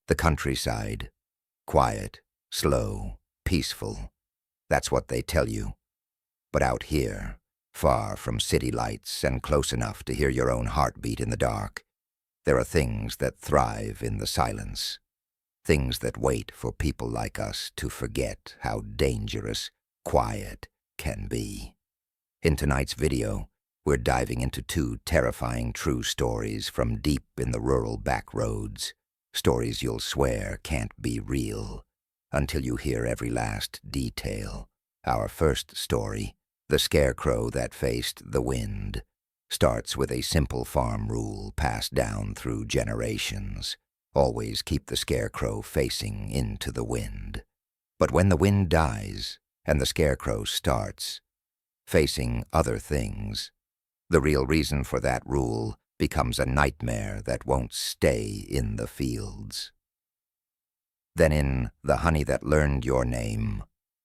The countryside. Quiet, slow, peaceful. That's what they tell you. But out here, far from city lights and close enough to hear your own heartbeat in the dark, there are things that thrive in the silence. Things that wait for people like us to forget how dangerous quiet can be. In tonight's video, we're diving into two terrifying true stories from deep in the rural back roads. Stories you'll swear can't be real until you hear every last detail. Our first story, The Scarecrow That Faced the Wind, starts with a simple farm rule passed down through generations. Always keep the scarecrow facing into the wind. But when the wind dies and the scarecrow starts facing other things, the real reason for that rule becomes a nightmare that won't stay in the fields. Then in The Honey That Learned Your Name,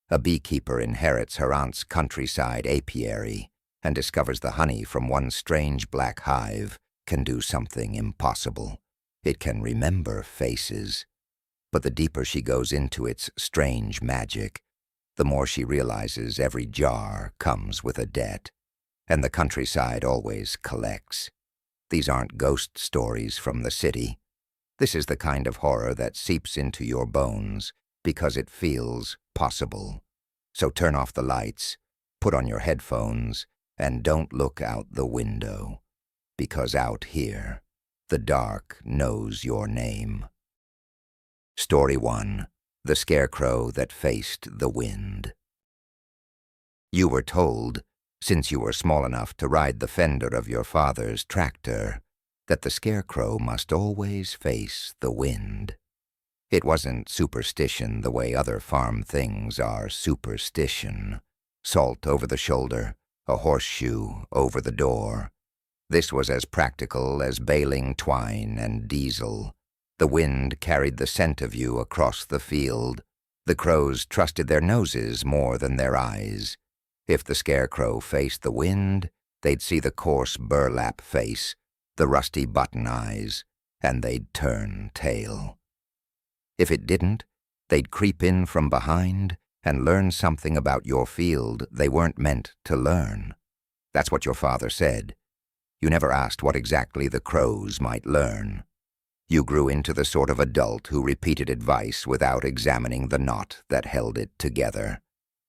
a beekeeper inherits her aunt's countryside apiary and discovers the honey from one strange black hive can do something impossible. It can remember faces, but the deeper she goes into its strange magic, the more she realizes every jar comes with a debt, and the countryside always collects. These aren't ghost stories from the city. This is the kind of horror that seeps into your bones because it feels possible. So turn off the lights, put on your headphones, and don't look out the window, because out here, the dark knows your name. Story 1. The Scarecrow That Faced the Wind. You were told, since you were small enough to ride the fender of your father's tractor, that the scarecrow must always face the wind. It wasn't superstition the way other farm things are superstition. Salt over the shoulder, a horseshoe over the door. This was as practical as baling twine and diesel. The wind carried the scent of you across the field. The crows trusted their noses more than their eyes. If the scarecrow faced the wind, they'd see the coarse burlap face, the rusty button eyes, and they'd turn tail. If it didn't, they'd creep in from behind and learn something about your field they weren't meant to learn. That's what your father said. You never asked what exactly the crows might learn. You grew into the sort of adult who repeated advice without examining the knot that held it together.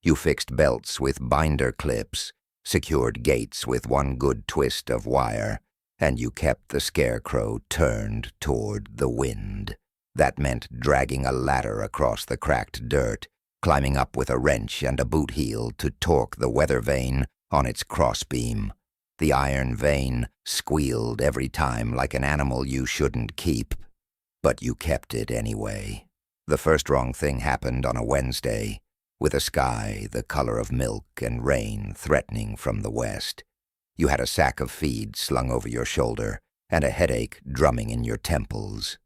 You fixed belts with binder clips, secured gates with one good twist of wire, and you kept the scarecrow turned toward the wind. That meant dragging a ladder across the cracked dirt, climbing up with a wrench and a boot heel to torque the weather vane on its crossbeam. The iron vane squealed every time like an animal you shouldn't keep, but you kept it anyway. The first wrong thing happened on a Wednesday, with a sky the color of milk and rain threatening from the west. You had a sack of feed slung over your shoulder and a headache drumming in your temples.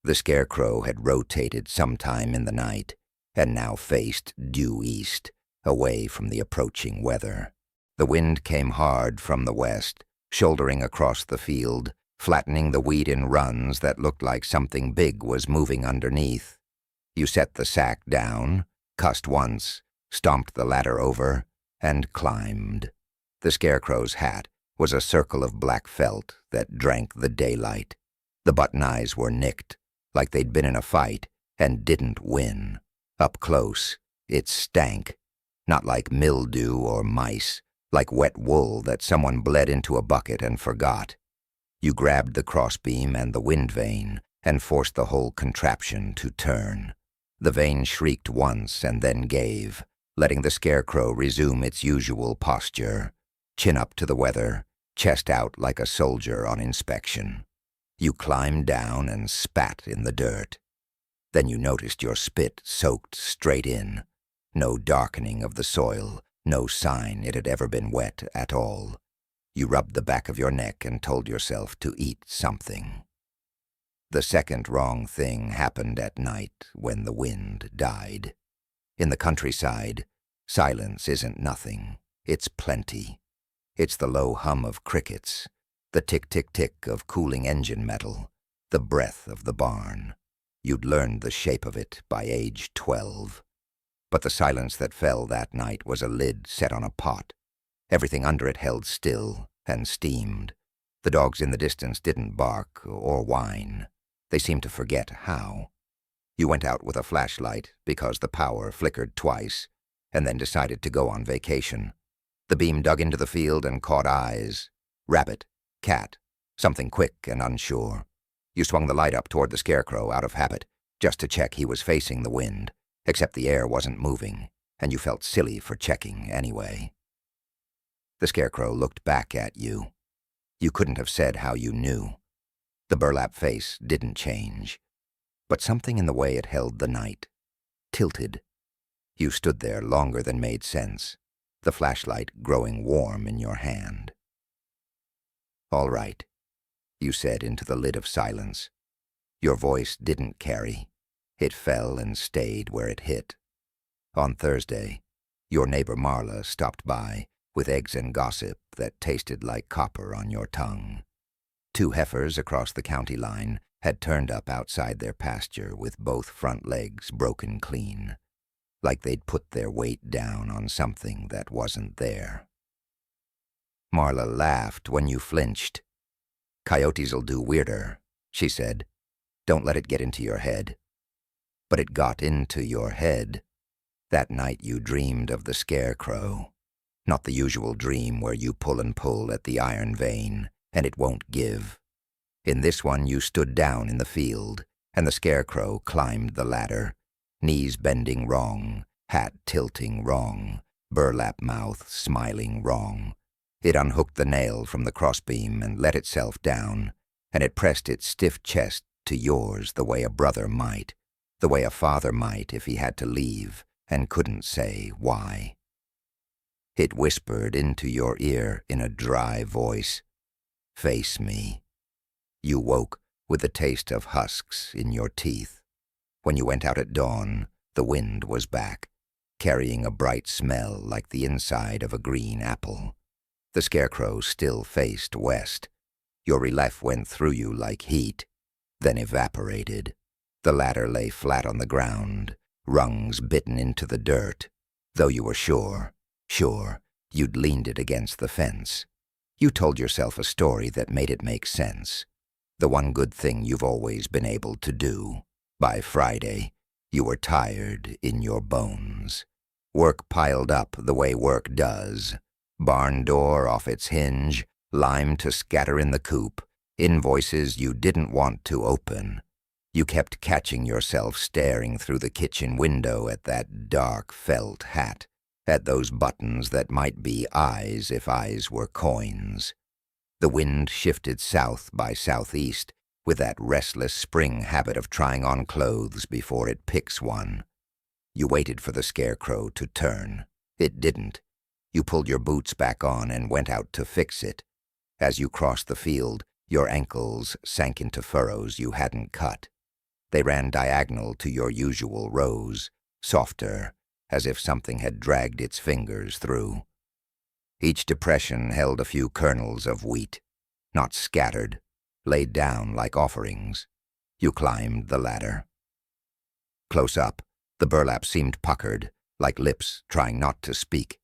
The scarecrow had rotated sometime in the night and now faced due east, away from the approaching weather. The wind came hard from the west, shouldering across the field, flattening the wheat in runs that looked like something big was moving underneath. You set the sack down, cussed once, stomped the ladder over, and climbed. The scarecrow's hat was a circle of black felt that drank the daylight. The button eyes were nicked, like they'd been in a fight and didn't win. Up close, it stank, not like mildew or mice, like wet wool that someone bled into a bucket and forgot. You grabbed the crossbeam and the wind vane and forced the whole contraption to turn. The vane shrieked once and then gave, letting the scarecrow resume its usual posture, chin up to the weather, chest out like a soldier on inspection. You climbed down and spat in the dirt. Then you noticed your spit soaked straight in. No darkening of the soil, no sign it had ever been wet at all. You rubbed the back of your neck and told yourself to eat something. The second wrong thing happened at night when the wind died. In the countryside, silence isn't nothing, it's plenty. It's the low hum of crickets, the tick-tick-tick of cooling engine metal, the breath of the barn. You'd learned the shape of it by age 12. But the silence that fell that night was a lid set on a pot. Everything under it held still and steamed. The dogs in the distance didn't bark or whine. They seemed to forget how. You went out with a flashlight because the power flickered twice, and then decided to go on vacation. The beam dug into the field and caught eyes. Rabbit, cat, something quick and unsure. You swung the light up toward the Scarecrow out of habit, just to check he was facing the wind, except the air wasn't moving, and you felt silly for checking anyway. The Scarecrow looked back at you. You couldn't have said how you knew. The burlap face didn't change, but something in the way it held the night tilted. You stood there longer than made sense, the flashlight growing warm in your hand. "All right," you said into the lid of silence. Your voice didn't carry. It fell and stayed where it hit. On Thursday, your neighbor Marla stopped by with eggs and gossip that tasted like copper on your tongue. 2 heifers across the county line had turned up outside their pasture with both front legs broken clean, like they'd put their weight down on something that wasn't there. Marla laughed when you flinched. "Coyotes'll do weirder," she said. "Don't let it get into your head." But it got into your head. That night you dreamed of the Scarecrow. Not the usual dream where you pull and pull at the iron vein, and it won't give. In this one you stood down in the field, and the Scarecrow climbed the ladder, knees bending wrong, hat tilting wrong, burlap mouth smiling wrong. It unhooked the nail from the crossbeam and let itself down, and it pressed its stiff chest to yours the way a brother might, the way a father might if he had to leave and couldn't say why. It whispered into your ear in a dry voice, "Face me." You woke with the taste of husks in your teeth. When you went out at dawn, the wind was back, carrying a bright smell like the inside of a green apple. The Scarecrow still faced west. Your relief went through you like heat, then evaporated. The ladder lay flat on the ground, rungs bitten into the dirt, though you were sure, you'd leaned it against the fence. You told yourself a story that made it make sense. The one good thing you've always been able to do. By Friday, you were tired in your bones. Work piled up the way work does. Barn door off its hinge, lime to scatter in the coop, invoices you didn't want to open. You kept catching yourself staring through the kitchen window at that dark felt hat, at those buttons that might be eyes if eyes were coins. The wind shifted south by southeast with that restless spring habit of trying on clothes before it picks one. You waited for the Scarecrow to turn. It didn't. You pulled your boots back on and went out to fix it. As you crossed the field, your ankles sank into furrows you hadn't cut. They ran diagonal to your usual rows, softer, as if something had dragged its fingers through. Each depression held a few kernels of wheat, not scattered, laid down like offerings. You climbed the ladder. Close up, the burlap seemed puckered, like lips trying not to speak.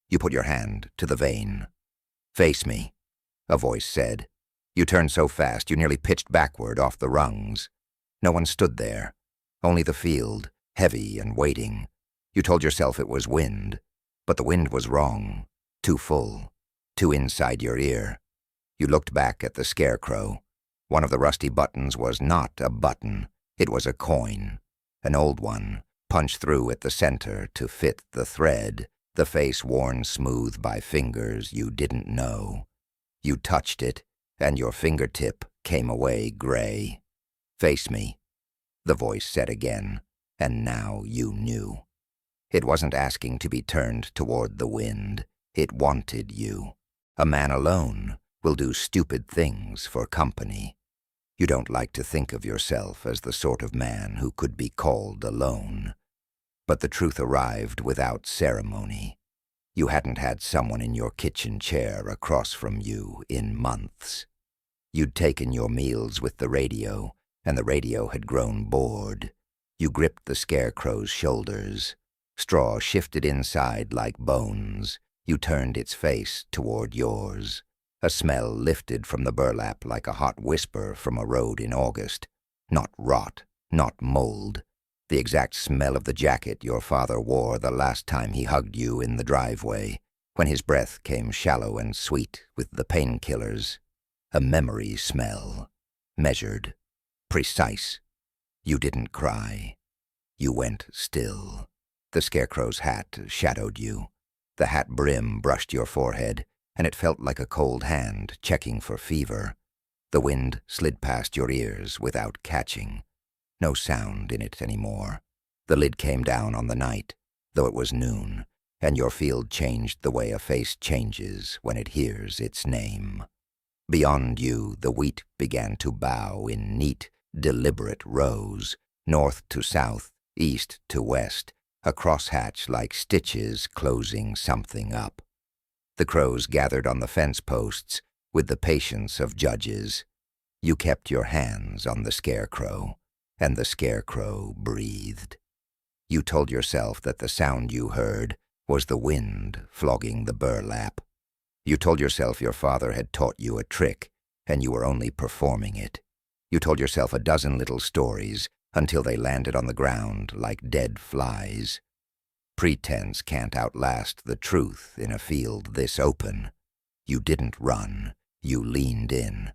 You put your hand to the vein. "Face me," a voice said. You turned so fast you nearly pitched backward off the rungs. No one stood there, only the field, heavy and waiting. You told yourself it was wind, but the wind was wrong, too full, too inside your ear. You looked back at the Scarecrow. One of the rusty buttons was not a button, it was a coin, an old one, punched through at the center to fit the thread, the face worn smooth by fingers you didn't know. You touched it, and your fingertip came away gray. "Face me," the voice said again, and now you knew. It wasn't asking to be turned toward the wind. It wanted you. A man alone will do stupid things for company. You don't like to think of yourself as the sort of man who could be called alone. But the truth arrived without ceremony. You hadn't had someone in your kitchen chair across from you in months. You'd taken your meals with the radio, and the radio had grown bored. You gripped the Scarecrow's shoulders. Straw shifted inside like bones. You turned its face toward yours. A smell lifted from the burlap like a hot whisper from a road in August. Not rot, not mold. The exact smell of the jacket your father wore the last time he hugged you in the driveway, when his breath came shallow and sweet with the painkillers. A memory smell. Measured. Precise. You didn't cry. You went still. The Scarecrow's hat shadowed you. The hat brim brushed your forehead, and it felt like a cold hand checking for fever. The wind slid past your ears without catching. No sound in it anymore. The lid came down on the night, though it was noon, and your field changed the way a face changes when it hears its name. Beyond you, the wheat began to bow in neat, deliberate rows, north to south, east to west, a crosshatch like stitches closing something up. The crows gathered on the fence posts with the patience of judges. You kept your hands on the Scarecrow, and the Scarecrow breathed. You told yourself that the sound you heard was the wind flogging the burlap. You told yourself your father had taught you a trick, and you were only performing it. You told yourself a dozen little stories until they landed on the ground like dead flies. Pretense can't outlast the truth in a field this open. You didn't run. You leaned in.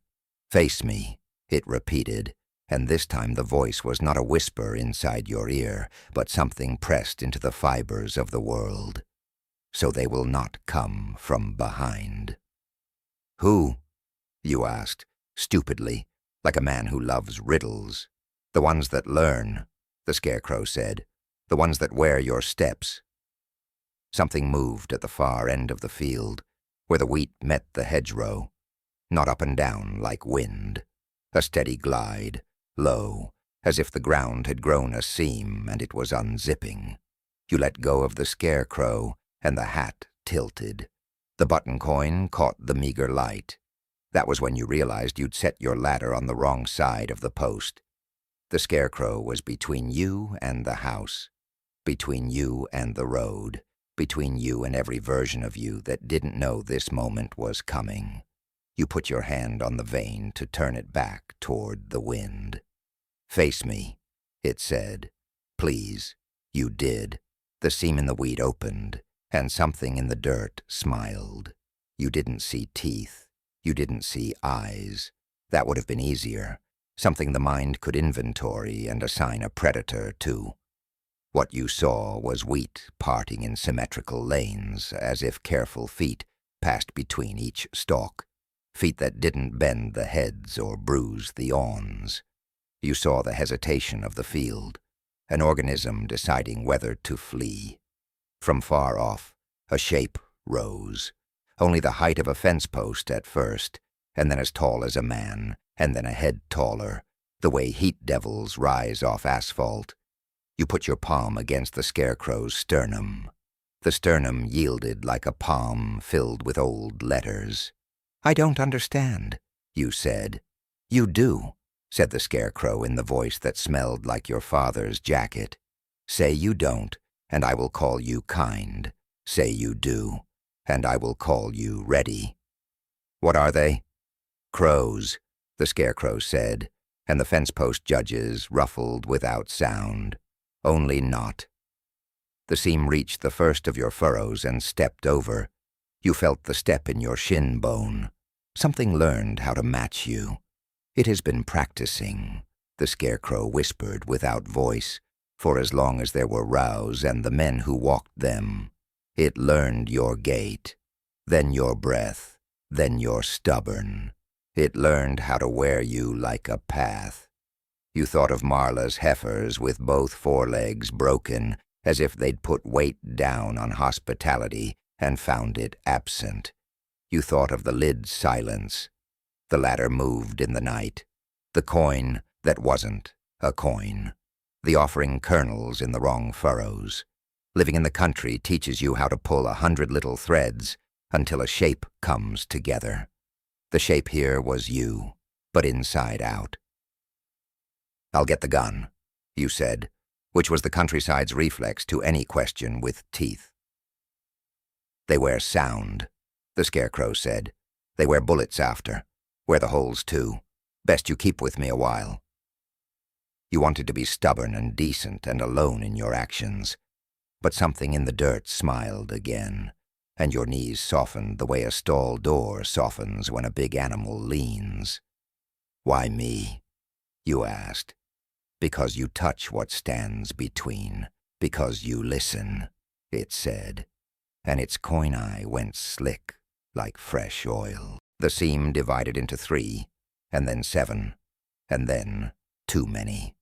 "Face me," it repeated, and this time the voice was not a whisper inside your ear, but something pressed into the fibers of the world. "So they will not come from behind." "Who?" you asked, stupidly, like a man who loves riddles. "The ones that learn," the Scarecrow said. "The ones that wear your steps." Something moved at the far end of the field, where the wheat met the hedgerow. Not up and down like wind. A steady glide, low, as if the ground had grown a seam and it was unzipping. You let go of the Scarecrow, and the hat tilted. The button coin caught the meager light. That was when you realized you'd set your ladder on the wrong side of the post. The Scarecrow was between you and the house, between you and the road, between you and every version of you that didn't know this moment was coming. You put your hand on the vane to turn it back toward the wind. "Face me," it said. "Please." You did. The seam in the wheat opened, and something in the dirt smiled. You didn't see teeth. You didn't see eyes. That would have been easier. Something the mind could inventory and assign a predator to. What you saw was wheat parting in symmetrical lanes, as if careful feet passed between each stalk. Feet that didn't bend the heads or bruise the awns. You saw the hesitation of the field, an organism deciding whether to flee. From far off, a shape rose, only the height of a fence post at first, and then as tall as a man, and then a head taller, the way heat devils rise off asphalt. You put your palm against the Scarecrow's sternum. The sternum yielded like a palm filled with old letters. "I don't understand," you said. "You do," said the Scarecrow in the voice that smelled like your father's jacket. "Say you don't, and I will call you kind. Say you do, and I will call you ready." "What are they?" "Crows," the Scarecrow said, and the fence post judges ruffled without sound. "Only not." The seam reached the first of your furrows and stepped over. You felt the step in your shin bone. Something learned how to match you. "It has been practicing," the Scarecrow whispered without voice, "for as long as there were rows and the men who walked them. It learned your gait, then your breath, then your stubborn. It learned how to wear you like a path." You thought of Marla's heifers with both forelegs broken, as if they'd put weight down on hospitality and found it absent. You thought of the lid's silence. The ladder moved in the night. The coin that wasn't a coin. The offering kernels in the wrong furrows. Living in the country teaches you how to pull 100 little threads until a shape comes together. The shape here was you, but inside out. "I'll get the gun," you said, which was the countryside's reflex to any question with teeth. "They wear sound," the Scarecrow said. "They wear bullets after. Wear the holes too. Best you keep with me a while." You wanted to be stubborn and decent and alone in your actions, but something in the dirt smiled again, and your knees softened the way a stall door softens when a big animal leans. "Why me?" you asked. "Because you touch what stands between. Because you listen," it said, and its coin eye went slick like fresh oil. The seam divided into 3, and then 7, and then too many.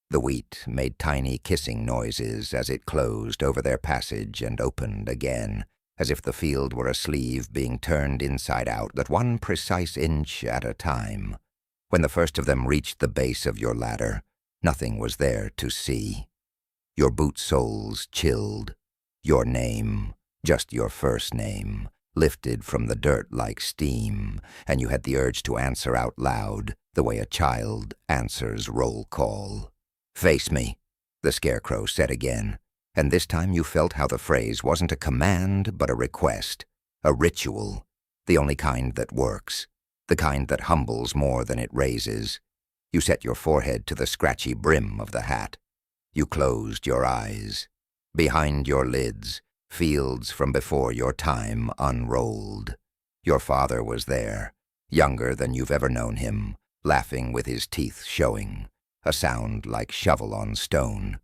The wheat made tiny kissing noises as it closed over their passage and opened again, as if the field were a sleeve being turned inside out at 1 precise inch at a time. When the first of them reached the base of your ladder, nothing was there to see. Your boot soles chilled. Your name, just your first name, lifted from the dirt like steam, and you had the urge to answer out loud, the way a child answers roll call. "Face me," the Scarecrow said again, and this time you felt how the phrase wasn't a command but a request, a ritual, the only kind that works, the kind that humbles more than it raises. You set your forehead to the scratchy brim of the hat. You closed your eyes. Behind your lids, fields from before your time unrolled. Your father was there, younger than you've ever known him, laughing with his teeth showing, a sound like shovel on stone.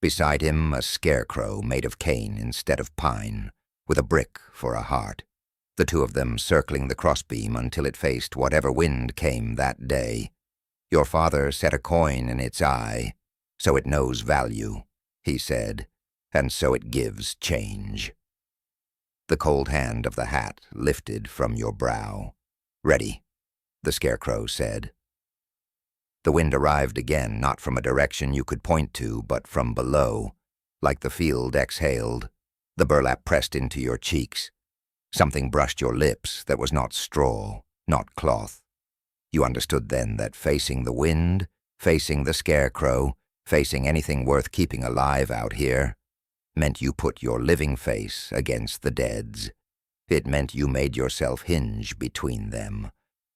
Beside him, a scarecrow made of cane instead of pine, with a brick for a heart. The two of them circling the crossbeam until it faced whatever wind came that day. Your father set a coin in its eye, "So it knows value," he said, "and so it gives change." The cold hand of the hat lifted from your brow. "Ready," the Scarecrow said. The wind arrived again, not from a direction you could point to, but from below. Like the field exhaled, the burlap pressed into your cheeks. Something brushed your lips that was not straw, not cloth. You understood then that facing the wind, facing the Scarecrow, facing anything worth keeping alive out here, meant you put your living face against the dead's. It meant you made yourself hinge between them.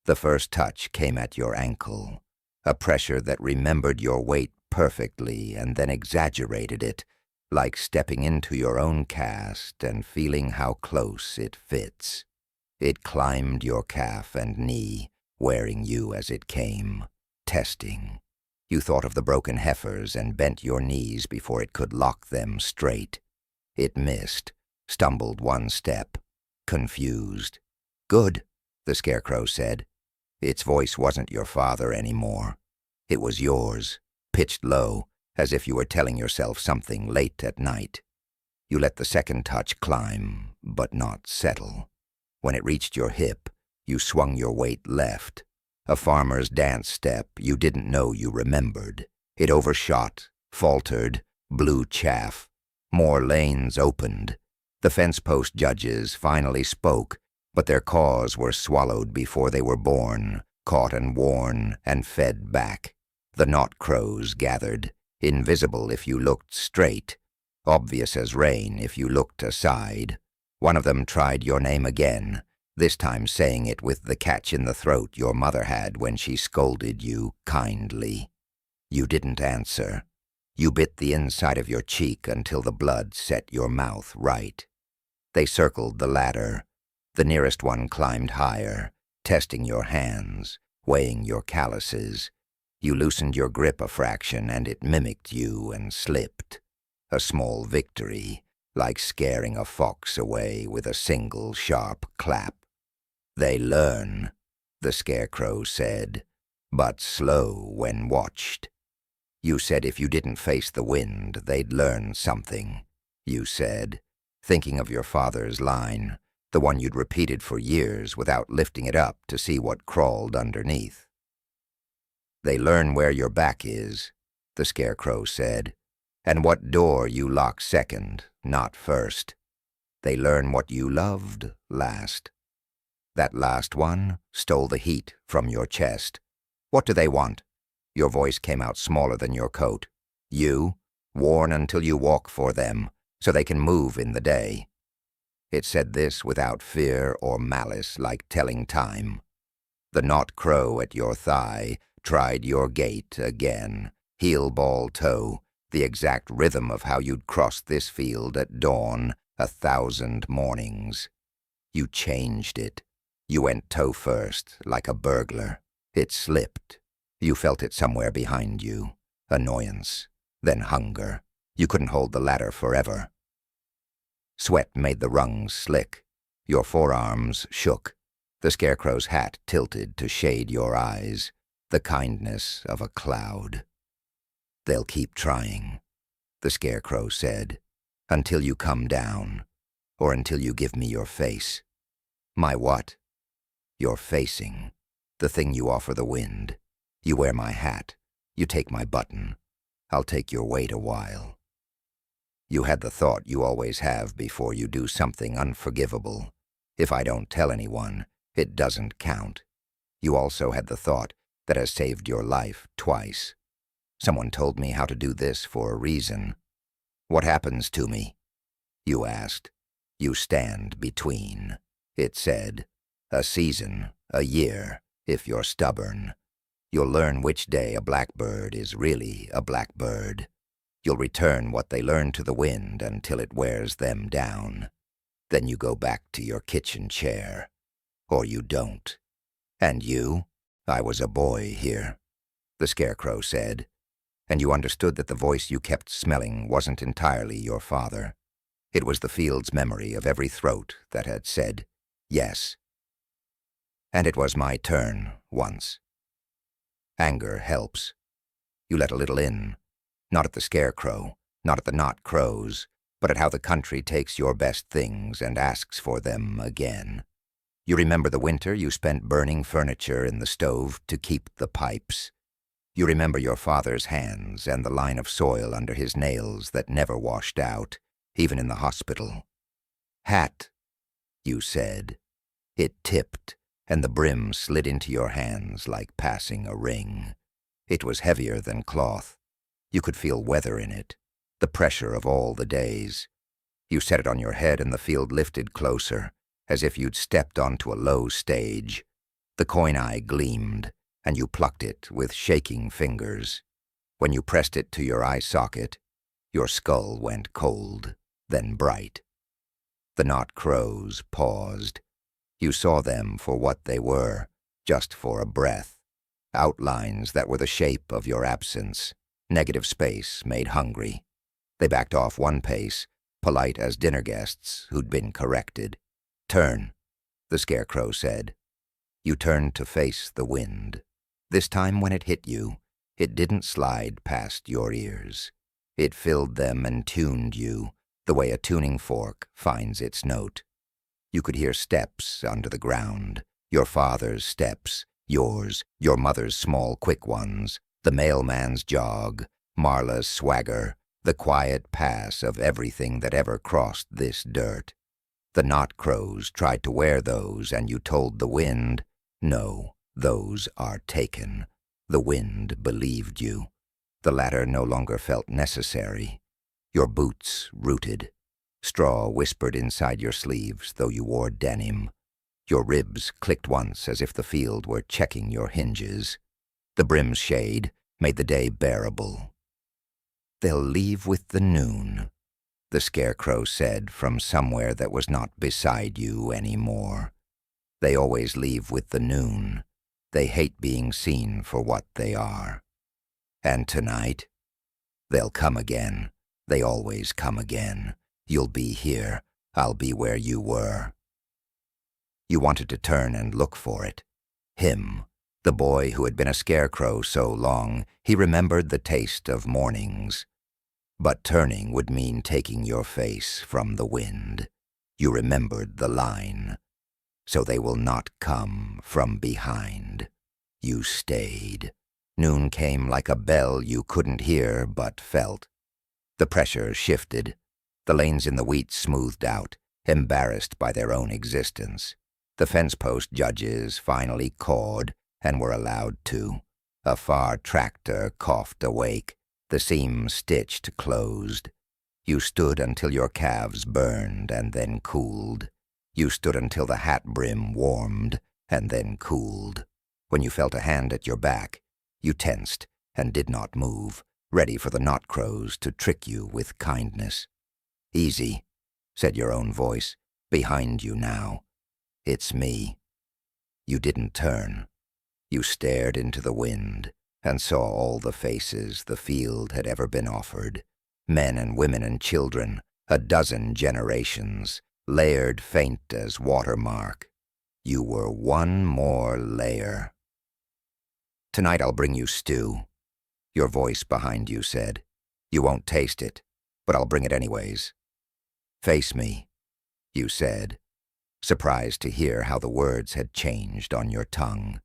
The first touch came at your ankle, a pressure that remembered your weight perfectly and then exaggerated it, like stepping into your own cast and feeling how close it fits. It climbed your calf and knee, wearing you as it came, testing. You thought of the broken heifers and bent your knees before it could lock them straight. It missed, stumbled 1 step, confused. "Good," the Scarecrow said. Its voice wasn't your father anymore. It was yours, pitched low, as if you were telling yourself something late at night. You let the second touch climb, but not settle. When it reached your hip, you swung your weight left. A farmer's dance step you didn't know you remembered. It overshot, faltered, blew chaff. More lanes opened. The fence post judges finally spoke, but their caws were swallowed before they were born, caught and worn and fed back. The knot crows gathered, invisible if you looked straight, obvious as rain if you looked aside. One of them tried your name again, this time saying it with the catch in the throat your mother had when she scolded you kindly. You didn't answer. You bit the inside of your cheek until the blood set your mouth right. They circled the ladder. The nearest one climbed higher, testing your hands, weighing your calluses. You loosened your grip a fraction and it mimicked you and slipped. A small victory, like scaring a fox away with a single sharp clap. "They learn," the Scarecrow said, "but slow when watched." You said if you didn't face the wind, they'd learn something, you said, thinking of your father's line, the one you'd repeated for years without lifting it up to see what crawled underneath. "They learn where your back is," the Scarecrow said, "and what door you lock second, not first. They learn what you loved last. That last one stole the heat from your chest. What do they want?" Your voice came out smaller than your coat. You, warn until you walk for them, so they can move in the day. It said this without fear or malice, like telling time. The knot crow at your thigh tried your gait again, heel ball toe, the exact rhythm of how you'd crossed this field at dawn 1,000 mornings. You changed it. You went toe first, like a burglar. It slipped. You felt it somewhere behind you. Annoyance, then hunger. You couldn't hold the ladder forever. Sweat made the rungs slick. Your forearms shook. The Scarecrow's hat tilted to shade your eyes, the kindness of a cloud. "They'll keep trying," the Scarecrow said, "until you come down, or until you give me your face." "My what?" "Your facing, the thing you offer the wind. You wear my hat, you take my button. I'll take your weight a while." You had the thought you always have before you do something unforgivable. If I don't tell anyone, it doesn't count. You also had the thought that has saved your life twice. Someone told me how to do this for a reason. "What happens to me?" you asked. "You stand between," it said. "A season, a year, if you're stubborn. You'll learn which day a blackbird is really a blackbird. You'll return what they learn to the wind until it wears them down. Then you go back to your kitchen chair. Or you don't. And you? I was a boy here," the Scarecrow said, and you understood that the voice you kept smelling wasn't entirely your father. It was the field's memory of every throat that had said yes. "And it was my turn, once." Anger helps. You let a little in. Not at the Scarecrow, not at the not crows, but at how the country takes your best things and asks for them again. You remember the winter you spent burning furniture in the stove to keep the pipes. You remember your father's hands and the line of soil under his nails that never washed out, even in the hospital. "Hat," you said. It tipped, and the brim slid into your hands like passing a ring. It was heavier than cloth. You could feel weather in it, the pressure of all the days. You set it on your head and the field lifted closer, as if you'd stepped onto a low stage. The coin eye gleamed, and you plucked it with shaking fingers. When you pressed it to your eye socket, your skull went cold, then bright. The knot crows paused. You saw them for what they were, just for a breath. Outlines that were the shape of your absence. Negative space made hungry. They backed off one pace, polite as dinner guests who'd been corrected. "Turn," the Scarecrow said. You turned to face the wind. This time when it hit you, it didn't slide past your ears. It filled them and tuned you, the way a tuning fork finds its note. You could hear steps under the ground, your father's steps, yours, your mother's small quick ones, the mailman's jog, Marla's swagger, the quiet pass of everything that ever crossed this dirt. The knot crows tried to wear those, and you told the wind, "No, those are taken." The wind believed you. The latter no longer felt necessary. Your boots rooted. Straw whispered inside your sleeves, though you wore denim. Your ribs clicked once as if the field were checking your hinges. The brim's shade made the day bearable. "They'll leave with the noon," the Scarecrow said from somewhere that was not beside you anymore. "They always leave with the noon. They hate being seen for what they are. And tonight, they'll come again. They always come again. You'll be here. I'll be where you were." You wanted to turn and look for it. Him. The boy who had been a Scarecrow so long, he remembered the taste of mornings. But turning would mean taking your face from the wind. You remembered the line. "So they will not come from behind." You stayed. Noon came like a bell you couldn't hear but felt. The pressure shifted. The lanes in the wheat smoothed out, embarrassed by their own existence. The fence post judges finally cawed and were allowed to. A far tractor coughed awake, the seam stitched closed. You stood until your calves burned and then cooled. You stood until the hat brim warmed and then cooled. When you felt a hand at your back, you tensed and did not move, ready for the knot crows to trick you with kindness. "Easy," said your own voice, behind you now. "It's me." You didn't turn. You stared into the wind and saw all the faces the field had ever been offered. Men and women and children, a dozen generations, layered faint as watermark. You were one more layer. "Tonight I'll bring you stew," your voice behind you said. "You won't taste it, but I'll bring it anyways." "Face me," you said, surprised to hear how the words had changed on your tongue.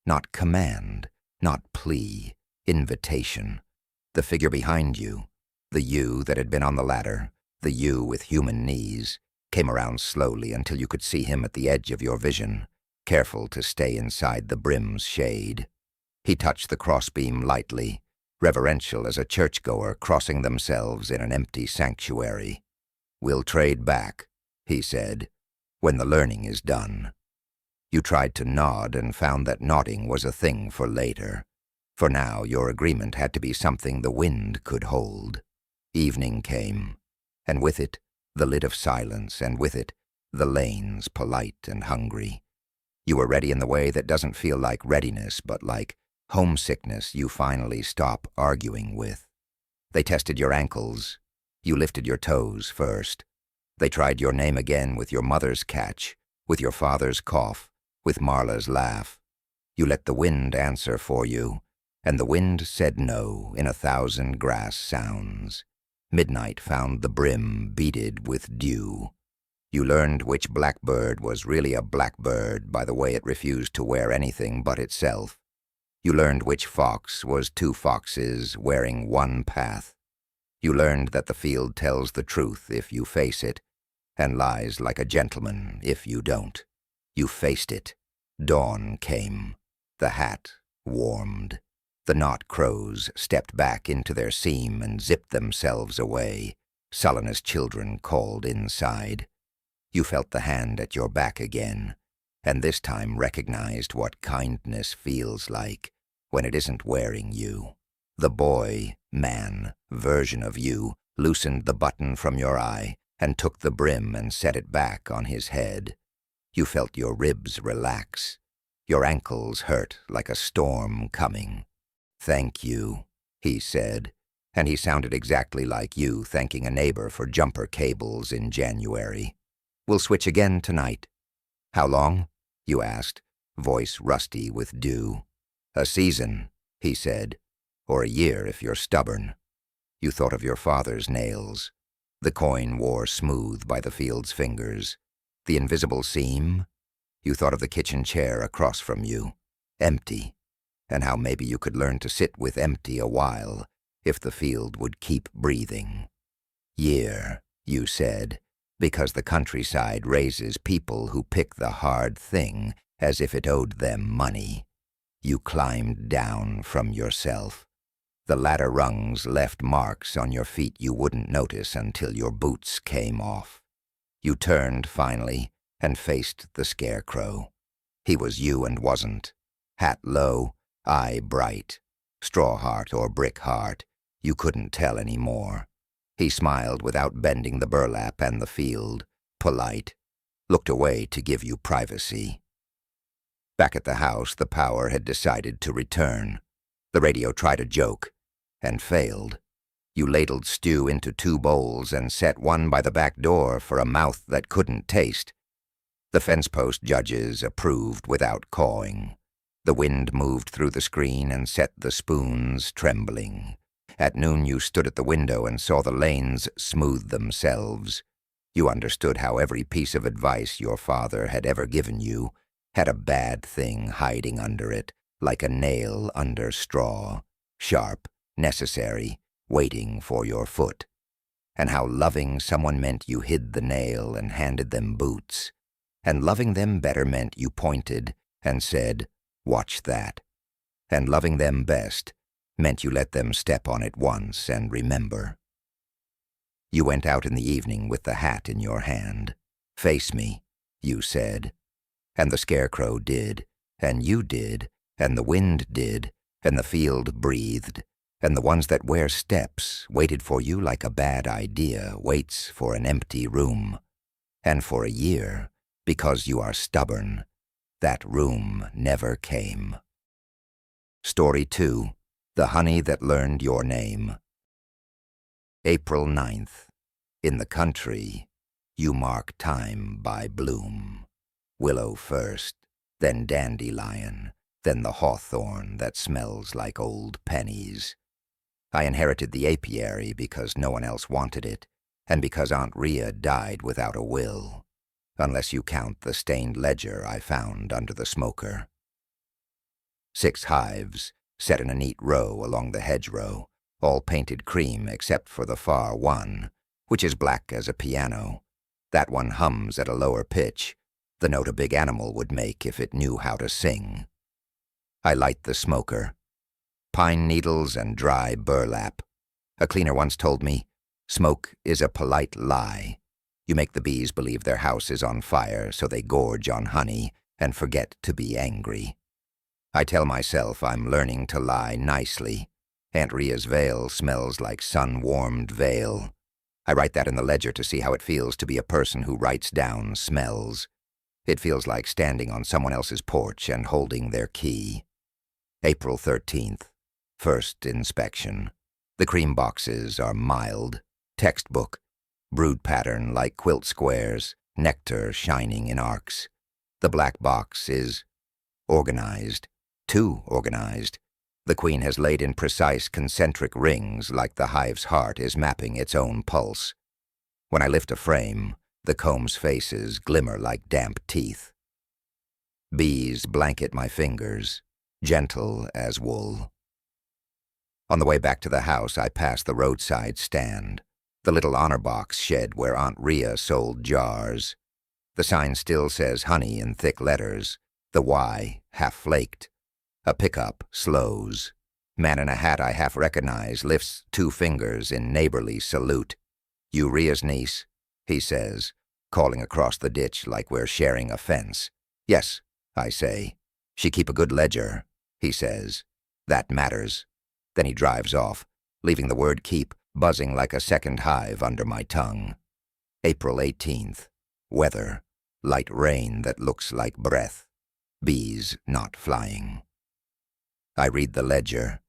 Not command, not plea, invitation. The figure behind you, the you that had been on the ladder, the you with human knees, came around slowly until you could see him at the edge of your vision, careful to stay inside the brim's shade. He touched the crossbeam lightly, reverential as a churchgoer crossing themselves in an empty sanctuary. "We'll trade back," he said, "when the learning is done." You tried to nod and found that nodding was a thing for later. For now, your agreement had to be something the wind could hold. Evening came, and with it, the lid of silence, and with it, the lanes polite and hungry. You were ready in the way that doesn't feel like readiness, but like homesickness you finally stop arguing with. They tested your ankles. You lifted your toes first. They tried your name again with your mother's catch, with your father's cough, with Marla's laugh. You let the wind answer for you, and the wind said no in 1,000 grass sounds. Midnight found the brim beaded with dew. You learned which blackbird was really a blackbird by the way it refused to wear anything but itself. You learned which fox was two foxes wearing one path. You learned that the field tells the truth if you face it, and lies like a gentleman if you don't. You faced it. Dawn came. The hat warmed. The knot crows stepped back into their seam and zipped themselves away. Sullen as children called inside. You felt the hand at your back again, and this time recognized what kindness feels like when it isn't wearing you. The boy, man, version of you loosened the button from your eye and took the brim and set it back on his head. You felt your ribs relax. Your ankles hurt like a storm coming. "Thank you," he said, and he sounded exactly like you thanking a neighbor for jumper cables in January. "We'll switch again tonight." "How long?" you asked, voice rusty with dew. "A season," he said, "or a year if you're stubborn." You thought of your father's nails. The coin wore smooth by the field's fingers. The invisible seam? You thought of the kitchen chair across from you, empty, and how maybe you could learn to sit with empty a while if the field would keep breathing. "Year," you said, because the countryside raises people who pick the hard thing as if it owed them money. You climbed down from yourself. The ladder rungs left marks on your feet you wouldn't notice until your boots came off. You turned, finally, and faced the Scarecrow. He was you and wasn't. Hat low, eye bright. Straw heart or brick heart, you couldn't tell any more. He smiled without bending the burlap and the field, polite, looked away to give you privacy. Back at the house, the power had decided to return. The radio tried a joke, and failed. You ladled stew into 2 bowls and set one by the back door for a mouth that couldn't taste. The fence post judges approved without cawing. The wind moved through the screen and set the spoons trembling. At noon you stood at the window and saw the lanes smooth themselves. You understood how every piece of advice your father had ever given you had a bad thing hiding under it, like a nail under straw, sharp, necessary, waiting for your foot. And how loving someone meant you hid the nail and handed them boots. And loving them better meant you pointed and said, "Watch that." and loving them best meant you let them step on it once and remember. You went out in the evening with the hat in your hand. "Face me," you said. And the Scarecrow did, and you did, and the wind did, and the field breathed, and the ones that wear steps waited for you like a bad idea waits for an empty room. And for a year, because you are stubborn, that room never came. Story 2. The Honey That Learned Your Name. April 9th. In the country, you mark time by bloom. Willow first, then dandelion, then the hawthorn that smells like old pennies. I inherited the apiary because no one else wanted it, and because Aunt Rhea died without a will, unless you count the stained ledger I found under the smoker. 6 hives, set in a neat row along the hedgerow, all painted cream except for the far one, which is black as a piano. That one hums at a lower pitch, the note a big animal would make if it knew how to sing. I light the smoker. Pine needles and dry burlap. A cleaner once told me, "Smoke is a polite lie. You make the bees believe their house is on fire, so they gorge on honey and forget to be angry." I tell myself I'm learning to lie nicely. Aunt Rhea's veil smells like sun-warmed veil. I write that in the ledger to see how it feels to be a person who writes down smells. It feels like standing on someone else's porch and holding their key. April 13th. First inspection. The cream boxes are mild. Textbook. Brood pattern like quilt squares, nectar shining in arcs. The black box is organized. Too organized. The queen has laid in precise concentric rings like the hive's heart is mapping its own pulse. When I lift a frame, the comb's faces glimmer like damp teeth. Bees blanket my fingers, gentle as wool. On the way back to the house, I pass the roadside stand, the little honor box shed where Aunt Rhea sold jars. The sign still says honey in thick letters, the Y half-flaked. A pickup slows. Man in a hat I half recognize lifts 2 fingers in neighborly salute. "You Rhea's niece?" he says, calling across the ditch like we're sharing a fence. "Yes," I say. "She keep a good ledger," he says. "That matters." Then he drives off, leaving the word keep buzzing like a second hive under my tongue. April 18th. Weather. Light rain that looks like breath. Bees not flying. I read the ledger.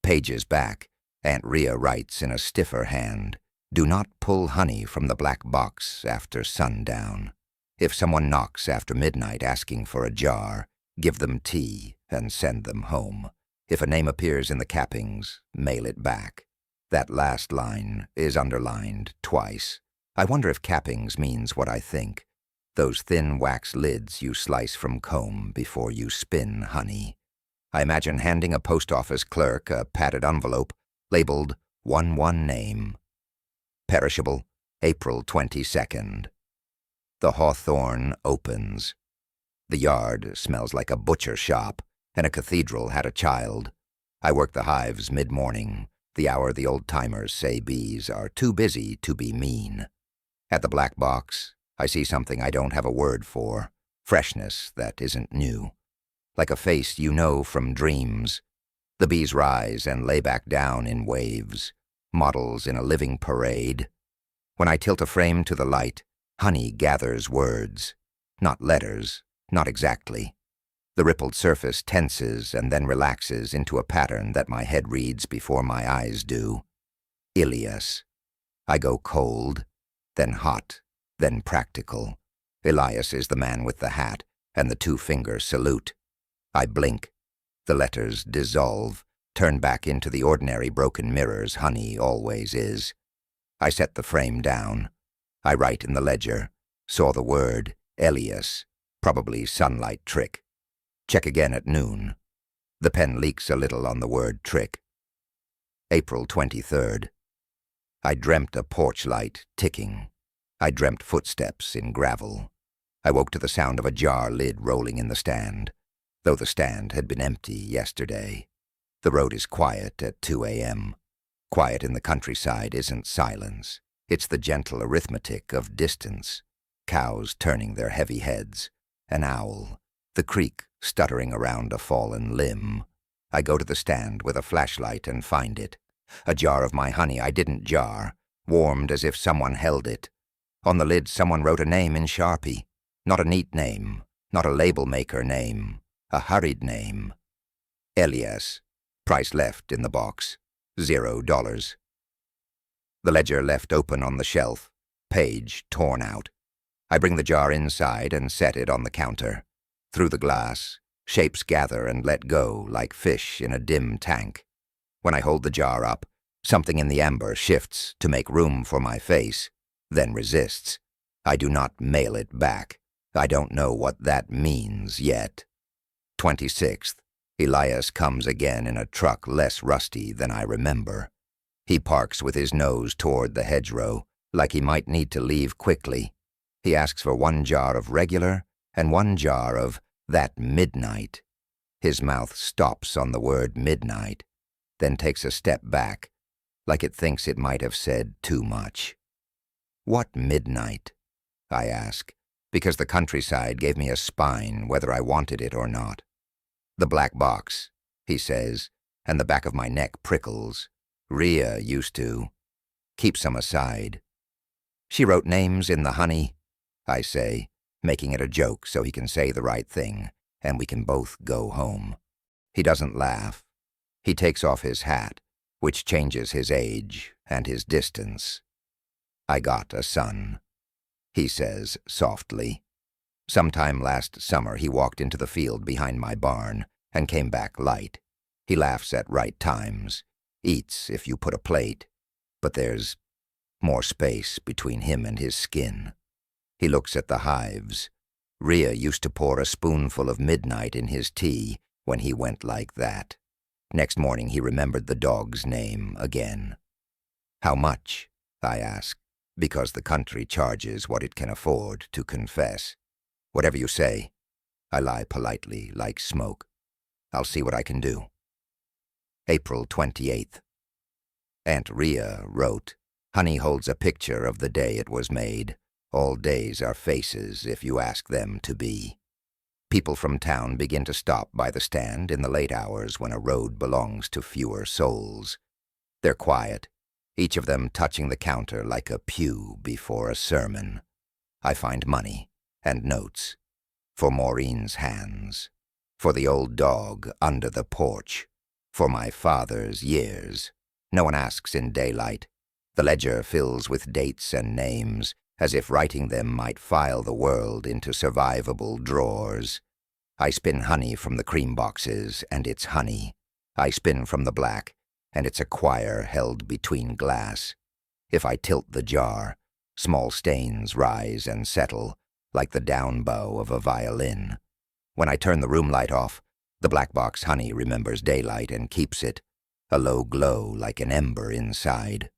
Pages back, Aunt Rhea writes in a stiffer hand, "Do not pull honey from the black box after sundown. If someone knocks after midnight asking for a jar, give them tea and send them home. If a name appears in the cappings, mail it back." That last line is underlined twice. I wonder if cappings means what I think. Those thin wax lids you slice from comb before you spin honey. I imagine handing a post office clerk a padded envelope labeled "1 name." Perishable, April 22nd. The hawthorn opens. The yard smells like a butcher shop, and a cathedral had a child. I work the hives mid-morning, the hour the old-timers say bees are too busy to be mean. At the black box, I see something I don't have a word for, freshness that isn't new. Like a face you know from dreams. The bees rise and lay back down in waves, models in a living parade. When I tilt a frame to the light, honey gathers words. Not letters, not exactly. The rippled surface tenses and then relaxes into a pattern that my head reads before my eyes do. Ilias. I go cold, then hot, then practical. Elias is the man with the hat and the 2-finger salute. I blink. The letters dissolve, turn back into the ordinary broken mirrors honey always is. I set the frame down. I write in the ledger. Saw the word, Elias, probably sunlight trick. Check again at noon. The pen leaks a little on the word trick. April 23rd. I dreamt a porch light ticking. I dreamt footsteps in gravel. I woke to the sound of a jar lid rolling in the stand, though the stand had been empty yesterday. The road is quiet at 2 a.m. Quiet in the countryside isn't silence. It's the gentle arithmetic of distance. Cows turning their heavy heads. An owl. The creek stuttering around a fallen limb. I go to the stand with a flashlight and find it. A jar of my honey I didn't jar, warmed as if someone held it. On the lid someone wrote a name in Sharpie. Not a neat name, not a label maker name, a hurried name. Elias. Price left in the box. $0. The ledger left open on the shelf, page torn out. I bring the jar inside and set it on the counter. Through the glass, shapes gather and let go like fish in a dim tank. When I hold the jar up, something in the amber shifts to make room for my face, then resists. I do not mail it back. I don't know what that means yet. 26th. Elias comes again in a truck less rusty than I remember. He parks with his nose toward the hedgerow, like he might need to leave quickly. He asks for 1 jar of regular and 1 jar of that midnight. His mouth stops on the word midnight, then takes a step back, like it thinks it might have said too much. What midnight? I ask, because the countryside gave me a spine whether I wanted it or not. The black box, he says, and the back of my neck prickles. Rhea used to. Keep some aside. She wrote names in the honey, I say, making it a joke so he can say the right thing, and we can both go home. He doesn't laugh. He takes off his hat, which changes his age and his distance. I got a son, he says softly. Sometime last summer he walked into the field behind my barn and came back light. He laughs at right times, eats if you put a plate, but there's more space between him and his skin. He looks at the hives. Rhea used to pour a spoonful of midnight in his tea when he went like that. Next morning he remembered the dog's name again. How much? I ask, because the country charges what it can afford to confess. Whatever you say. I lie politely, like smoke. I'll see what I can do. April 28th. Aunt Rhea wrote, Honey holds a picture of the day it was made. All days are faces if you ask them to be. People from town begin to stop by the stand in the late hours when a road belongs to fewer souls. They're quiet, each of them touching the counter like a pew before a sermon. I find money and notes. For Maureen's hands. For the old dog under the porch. For my father's years. No one asks in daylight. The ledger fills with dates and names, as if writing them might file the world into survivable drawers. I spin honey from the cream boxes, and it's honey. I spin from the black, and it's a choir held between glass. If I tilt the jar, small stains rise and settle, like the down bow of a violin. When I turn the room light off, the black box honey remembers daylight and keeps it, a low glow like an ember inside.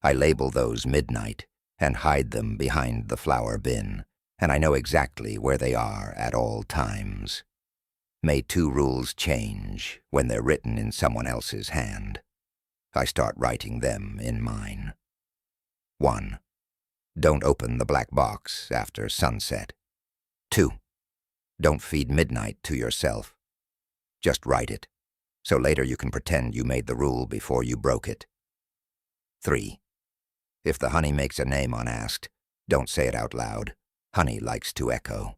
I label those midnight and hide them behind the flower bin, and I know exactly where they are at all times. May 2 rules change when they're written in someone else's hand. I start writing them in mine. 1. Don't open the black box after sunset. 2. Don't feed midnight to yourself. Just write it, so later you can pretend you made the rule before you broke it. 3. If the honey makes a name unasked, don't say it out loud. Honey likes to echo.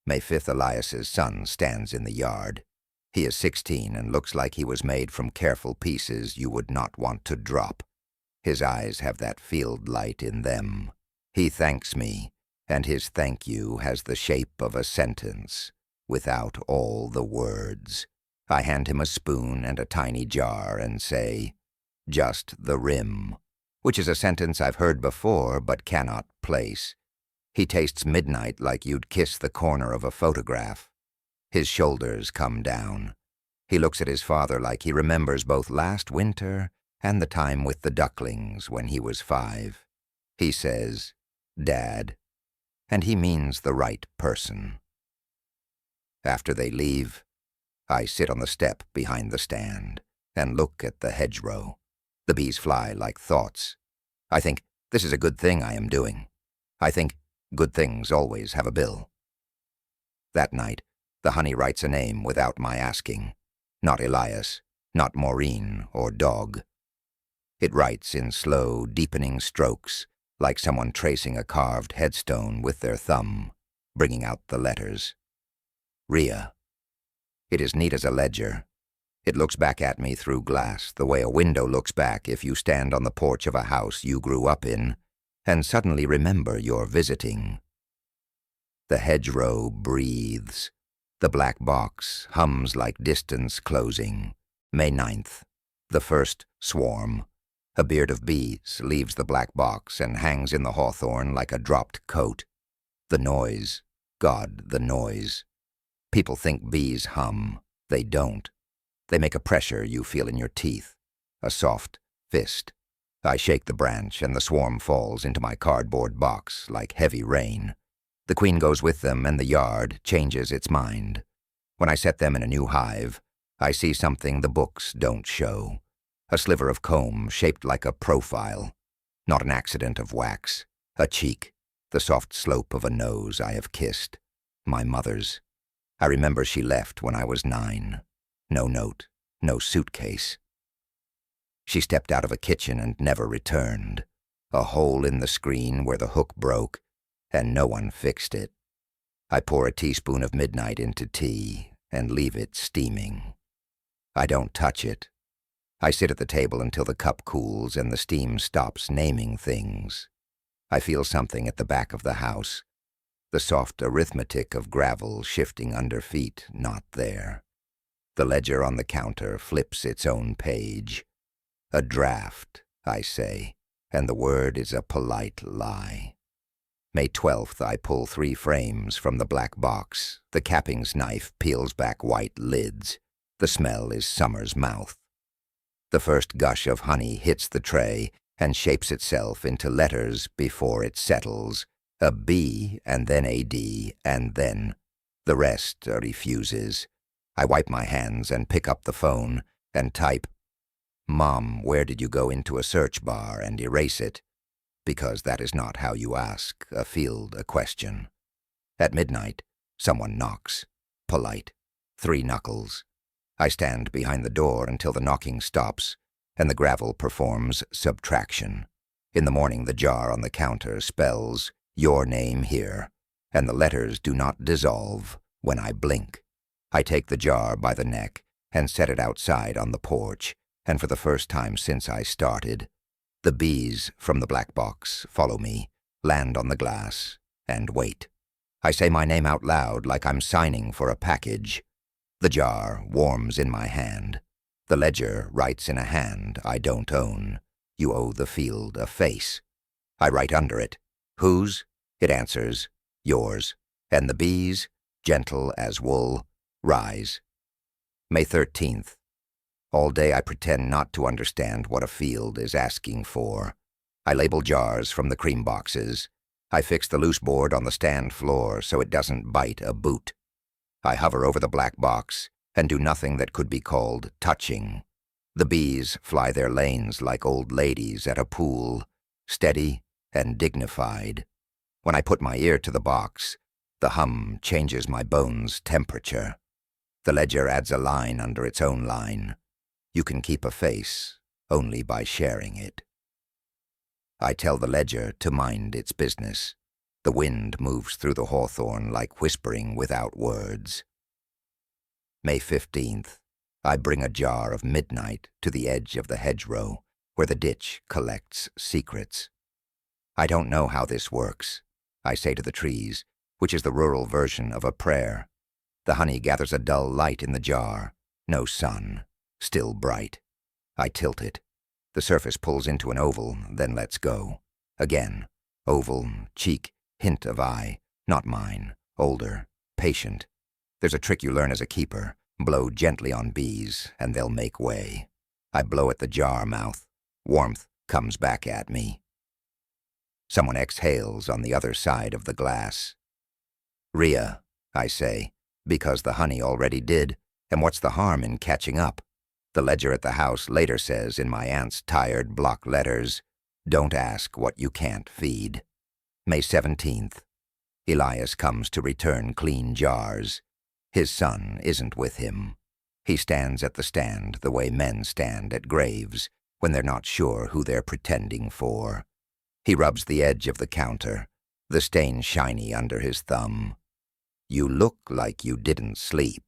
May 5th Elias's son stands in the yard. He is 16 and looks like he was made from careful pieces you would not want to drop. His eyes have that field light in them. He thanks me, and his thank you has the shape of a sentence, without all the words. I hand him a spoon and a tiny jar and say, just the rim, which is a sentence I've heard before but cannot place. He tastes midnight like you'd kiss the corner of a photograph. His shoulders come down. He looks at his father like he remembers both last winter and the time with the ducklings when he was 5. He says, Dad, and he means the right person. After they leave, I sit on the step behind the stand and look at the hedgerow. The bees fly like thoughts. I think, this is a good thing I am doing. I think, good things always have a bill. That night, the honey writes a name without my asking. Not Elias, not Maureen or Dog. It writes in slow, deepening strokes, like someone tracing a carved headstone with their thumb, bringing out the letters. Rhea. It is neat as a ledger. It looks back at me through glass the way a window looks back if you stand on the porch of a house you grew up in and suddenly remember you're visiting. The hedgerow breathes. The black box hums like distance closing. May 9th. The first swarm. A beard of bees leaves the black box and hangs in the hawthorn like a dropped coat. The noise. God, the noise. People think bees hum. They don't. They make a pressure you feel in your teeth. A soft fist. I shake the branch and the swarm falls into my cardboard box like heavy rain. The queen goes with them and the yard changes its mind. When I set them in a new hive, I see something the books don't show. A sliver of comb shaped like a profile. Not an accident of wax. A cheek. The soft slope of a nose I have kissed. My mother's. I remember she left when I was 9. No note, no suitcase. She stepped out of a kitchen and never returned. A hole in the screen where the hook broke, and no one fixed it. I pour a teaspoon of midnight into tea and leave it steaming. I don't touch it. I sit at the table until the cup cools and the steam stops naming things. I feel something at the back of the house. The soft arithmetic of gravel shifting under feet not there. The ledger on the counter flips its own page. A draft, I say, and the word is a polite lie. May 12th, I pull 3 frames from the black box. The capping's knife peels back white lids. The smell is summer's mouth. The first gush of honey hits the tray and shapes itself into letters before it settles. A B and then a D and then the rest refuses. I wipe my hands and pick up the phone and type, "Mom, where did you go into a search bar and erase it?" Because that is not how you ask a field a question. At midnight, someone knocks. Polite. 3 knuckles. I stand behind the door until the knocking stops, and the gravel performs subtraction. In the morning, the jar on the counter spells, "Your name here," and the letters do not dissolve when I blink. I take the jar by the neck and set it outside on the porch, and for the first time since I started, the bees from the black box follow me, land on the glass, and wait. I say my name out loud like I'm signing for a package. The jar warms in my hand. The ledger writes in a hand I don't own. You owe the field a face. I write under it. Whose? It answers, yours. And the bees, gentle as wool, rise. May 13th. All day I pretend not to understand what a field is asking for. I label jars from the cream boxes. I fix the loose board on the stand floor so it doesn't bite a boot. I hover over the black box and do nothing that could be called touching. The bees fly their lanes like old ladies at a pool, steady and dignified. When I put my ear to the box, the hum changes my bones' temperature. The ledger adds a line under its own line. You can keep a face only by sharing it. I tell the ledger to mind its business. The wind moves through the hawthorn like whispering without words. May 15th. I bring a jar of midnight to the edge of the hedgerow, where the ditch collects secrets. I don't know how this works, I say to the trees, which is the rural version of a prayer. The honey gathers a dull light in the jar. No sun. Still bright. I tilt it. The surface pulls into an oval, then lets go. Again. Oval, cheek, hint of eye. Not mine. Older. Patient. There's a trick you learn as a keeper. Blow gently on bees, and they'll make way. I blow at the jar mouth. Warmth comes back at me. Someone exhales on the other side of the glass. Rhea, I say, because the honey already did, And what's the harm in catching up? The ledger at the house later says in my aunt's tired block letters, "Don't ask what you can't feed." May 17th. Elias comes to return clean jars. His son isn't with him. He stands at the stand the way men stand at graves when they're not sure who they're pretending for. He rubs the edge of the counter, the stain shiny under his thumb. "You look like you didn't sleep,"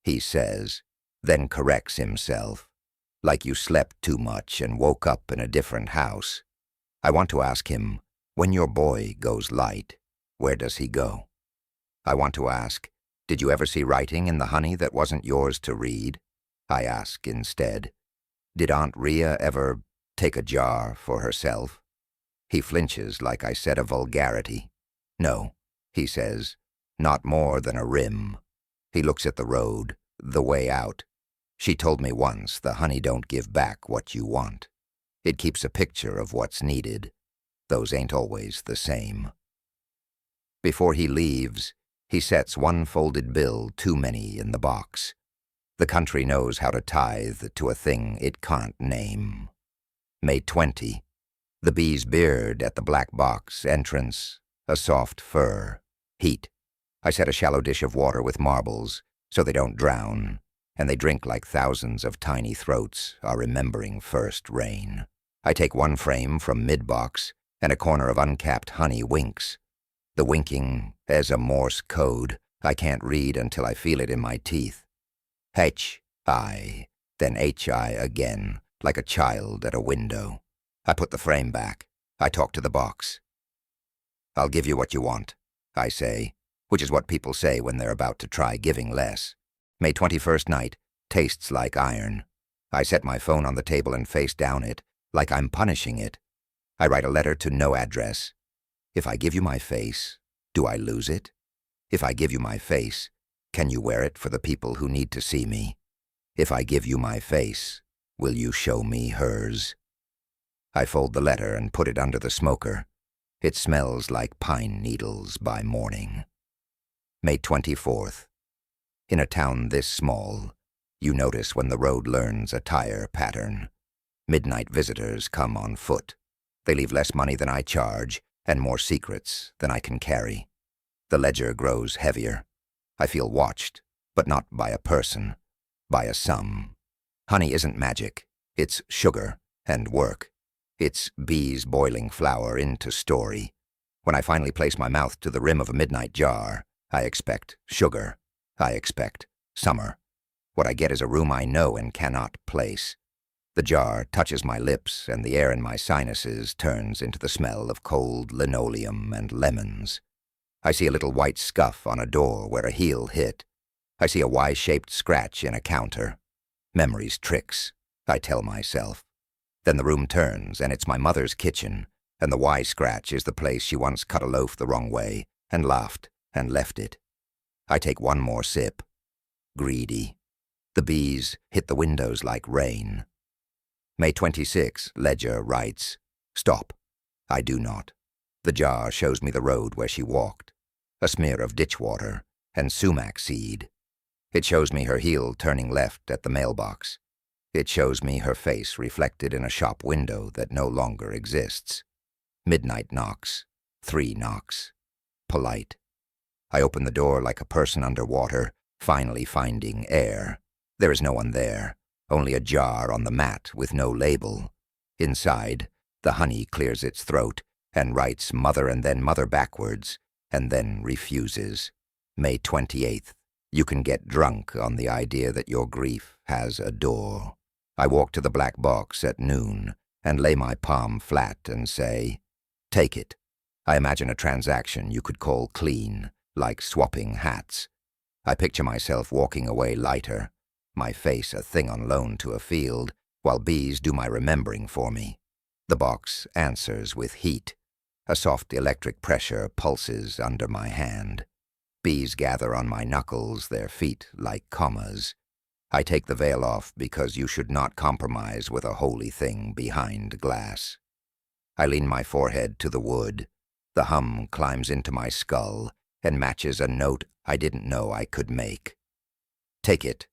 he says, then corrects himself, "like you slept too much and woke up in a different house." I want to ask him, when your boy goes light, where does he go? I want to ask, did you ever see writing in the honey that wasn't yours to read? I ask instead, did Aunt Rhea ever take a jar for herself? He flinches like I said a vulgarity. "No," he says, "not more than a rim." He looks at the road, the way out. She told me once the honey don't give back what you want. It keeps a picture of what's needed. Those ain't always the same. Before he leaves, he sets one folded bill too many in the box. The country knows how to tithe to a thing it can't name. May 20. The bee's beard at the black box entrance, a soft fur. Heat. I set a shallow dish of water with marbles, so they don't drown, and they drink like thousands of tiny throats are remembering first rain. I take one frame from mid-box, and a corner of uncapped honey winks. The winking is a Morse code I can't read until I feel it in my teeth. H-I, then H-I again, like a child at a window. I put the frame back. I talk to the box. "I'll give you what you want," I say, which is what people say when they're about to try giving less. May 21st night tastes like iron. I set my phone on the table and face down it, like I'm punishing it. I write a letter to no address. If I give you my face, do I lose it? If I give you my face, can you wear it for the people who need to see me? If I give you my face, will you show me hers? I fold the letter and put it under the smoker. It smells like pine needles by morning. May 24th. In a town this small, you notice when the road learns a tire pattern. Midnight visitors come on foot. They leave less money than I charge and more secrets than I can carry. The ledger grows heavier. I feel watched, but not by a person, by a sum. Honey isn't magic. It's sugar and work. It's bees boiling flour into story. When I finally place my mouth to the rim of a midnight jar, I expect sugar. I expect summer. What I get is a room I know and cannot place. The jar touches my lips, and the air in my sinuses turns into the smell of cold linoleum and lemons. I see a little white scuff on a door where a heel hit. I see a Y-shaped scratch in a counter. Memory's tricks, I tell myself. Then the room turns, and it's my mother's kitchen, and the Y-scratch is the place she once cut a loaf the wrong way, and laughed, and left it. I take one more sip. Greedy. The bees hit the windows like rain. May 26, ledger writes, "Stop." I do not. The jar shows me the road where she walked. A smear of ditch water and sumac seed. It shows me her heel turning left at the mailbox. It shows me her face reflected in a shop window that no longer exists. Midnight knocks. 3 knocks. Polite. I open the door like a person underwater, finally finding air. There is no one there, only a jar on the mat with no label. Inside, the honey clears its throat and writes mother and then mother backwards, and then refuses. May 28th. You can get drunk on the idea that your grief has a door. I walk to the black box at noon and lay my palm flat and say, "Take it." I imagine a transaction you could call clean, like swapping hats. I picture myself walking away lighter, my face a thing on loan to a field, while bees do my remembering for me. The box answers with heat. A soft electric pressure pulses under my hand. Bees gather on my knuckles, their feet like commas. I take the veil off because you should not compromise with a holy thing behind glass. I lean my forehead to the wood. The hum climbs into my skull and matches a note I didn't know I could make. Take it,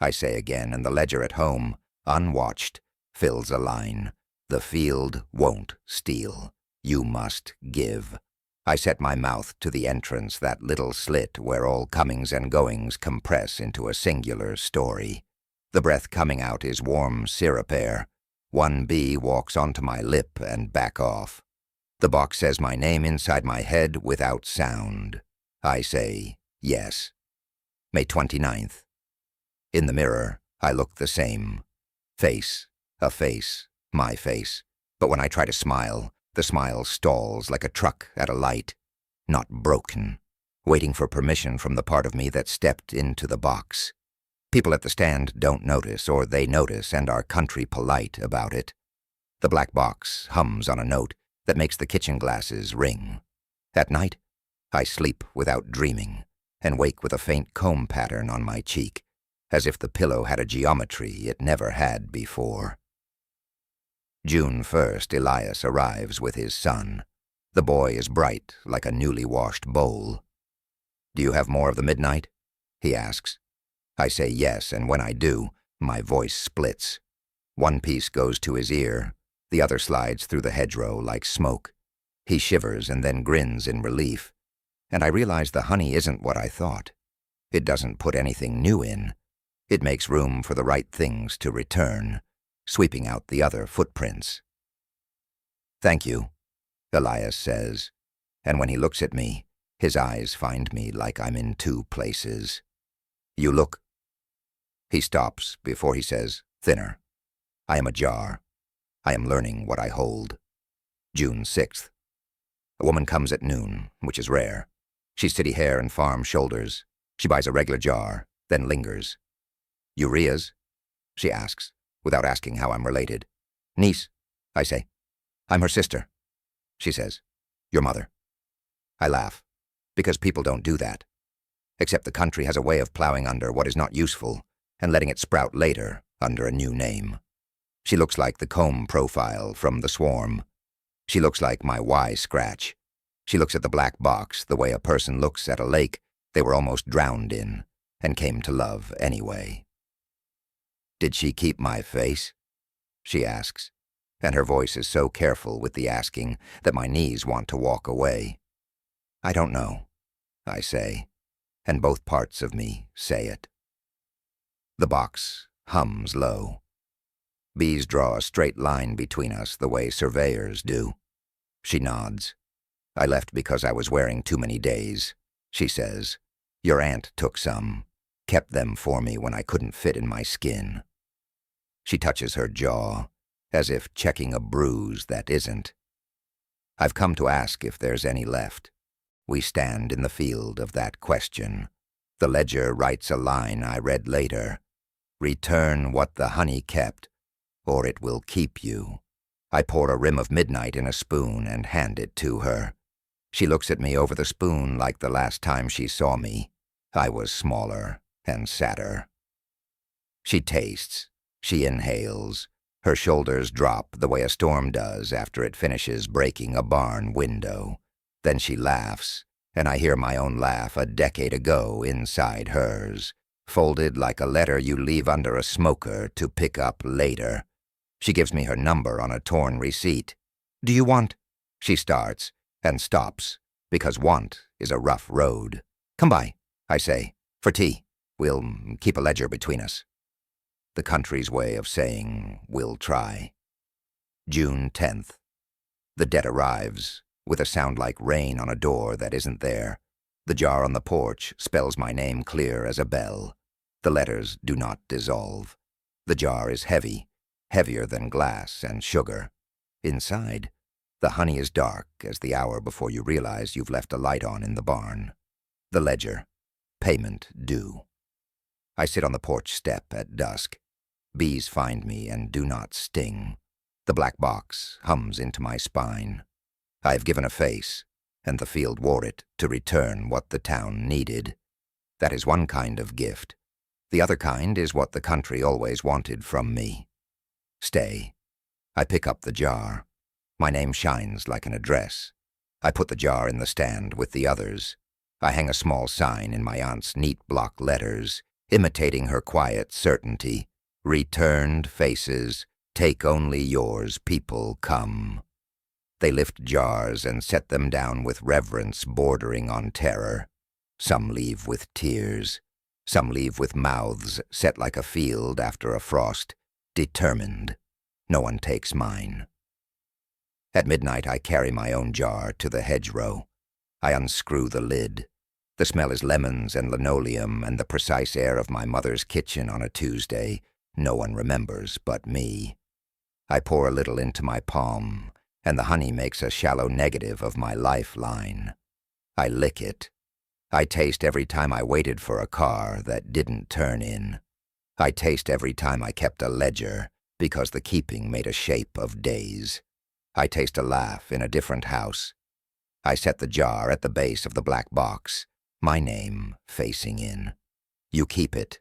I say again, and the ledger at home, unwatched, fills a line. The field won't steal. You must give. I set my mouth to the entrance, that little slit where all comings and goings compress into a singular story. The breath coming out is warm syrup air. One bee walks onto my lip and back off. The box says my name inside my head without sound. I say, yes. May 29th. In the mirror, I look the same. Face, a face, my face. But when I try to smile, the smile stalls like a truck at a light. Not broken, waiting for permission from the part of me that stepped into the box. People at the stand don't notice, or they notice and are country polite about it. The black box hums on a note that makes the kitchen glasses ring. At night, I sleep without dreaming, and wake with a faint comb pattern on my cheek, as if the pillow had a geometry it never had before. June 1st, Elias arrives with his son. The boy is bright like a newly washed bowl. "Do you have more of the midnight?" he asks. I say yes, and when I do, my voice splits. One piece goes to his ear, the other slides through the hedgerow like smoke. He shivers and then grins in relief, and I realize the honey isn't what I thought. It doesn't put anything new in. It makes room for the right things to return, sweeping out the other footprints. "Thank you," Elias says, and when he looks at me, his eyes find me like I'm in two places. "You look—" He stops before he says, "thinner. I am a jar. I am learning what I hold." June 6th. A woman comes at noon, which is rare. She's city hair and farm shoulders. She buys a regular jar, then lingers. "Urea's?" she asks, without asking how I'm related. "Niece," I say. "I'm her sister." She says, "Your mother." I laugh, because people don't do that. Except the country has a way of plowing under what is not useful and letting it sprout later under a new name. She looks like the comb profile from The Swarm. She looks like my Y scratch. She looks at the black box the way a person looks at a lake they were almost drowned in and came to love anyway. "Did she keep my face?" she asks, and her voice is so careful with the asking that my knees want to walk away. "I don't know," I say, and both parts of me say it. The box hums low. Bees draw a straight line between us the way surveyors do. She nods. "I left because I was wearing too many days," she says. "Your aunt took some, kept them for me when I couldn't fit in my skin." She touches her jaw, as if checking a bruise that isn't. "I've come to ask if there's any left." We stand in the field of that question. The ledger writes a line I read later. "Return what the honey kept, or it will keep you." I pour a rim of midnight in a spoon and hand it to her. She looks at me over the spoon like the last time she saw me. I was smaller and sadder. She tastes. She inhales. Her shoulders drop the way a storm does after it finishes breaking a barn window. Then she laughs, and I hear my own laugh a decade ago inside hers, folded like a letter you leave under a smoker to pick up later. She gives me her number on a torn receipt. "Do you want—" She starts and stops, because want is a rough road. "Come by," I say, "for tea. We'll keep a ledger between us." The country's way of saying, "We'll try." June 10th. The debt arrives, with a sound like rain on a door that isn't there. The jar on the porch spells my name clear as a bell. The letters do not dissolve. The jar is heavy, heavier than glass and sugar. Inside, the honey is dark as the hour before you realize you've left a light on in the barn. The ledger. Payment due. I sit on the porch step at dusk. Bees find me and do not sting. The black box hums into my spine. I've given a face, and the field wore it to return what the town needed. That is one kind of gift. The other kind is what the country always wanted from me. Stay. I pick up the jar. My name shines like an address. I put the jar in the stand with the others. I hang a small sign in my aunt's neat block letters. imitating her quiet certainty. Returned faces, take only yours, people come. They lift jars and set them down with reverence bordering on terror. Some leave with tears. Some leave with mouths set like a field after a frost, determined. No one takes mine. At midnight I carry my own jar to the hedgerow. I unscrew the lid. The smell is lemons and linoleum and the precise air of my mother's kitchen on a Tuesday. No one remembers but me. I pour a little into my palm, and the honey makes a shallow negative of my lifeline. I lick it. I taste every time I waited for a car that didn't turn in. I taste every time I kept a ledger because the keeping made a shape of days. I taste a laugh in a different house. I set the jar at the base of the black box, my name facing in. You keep it,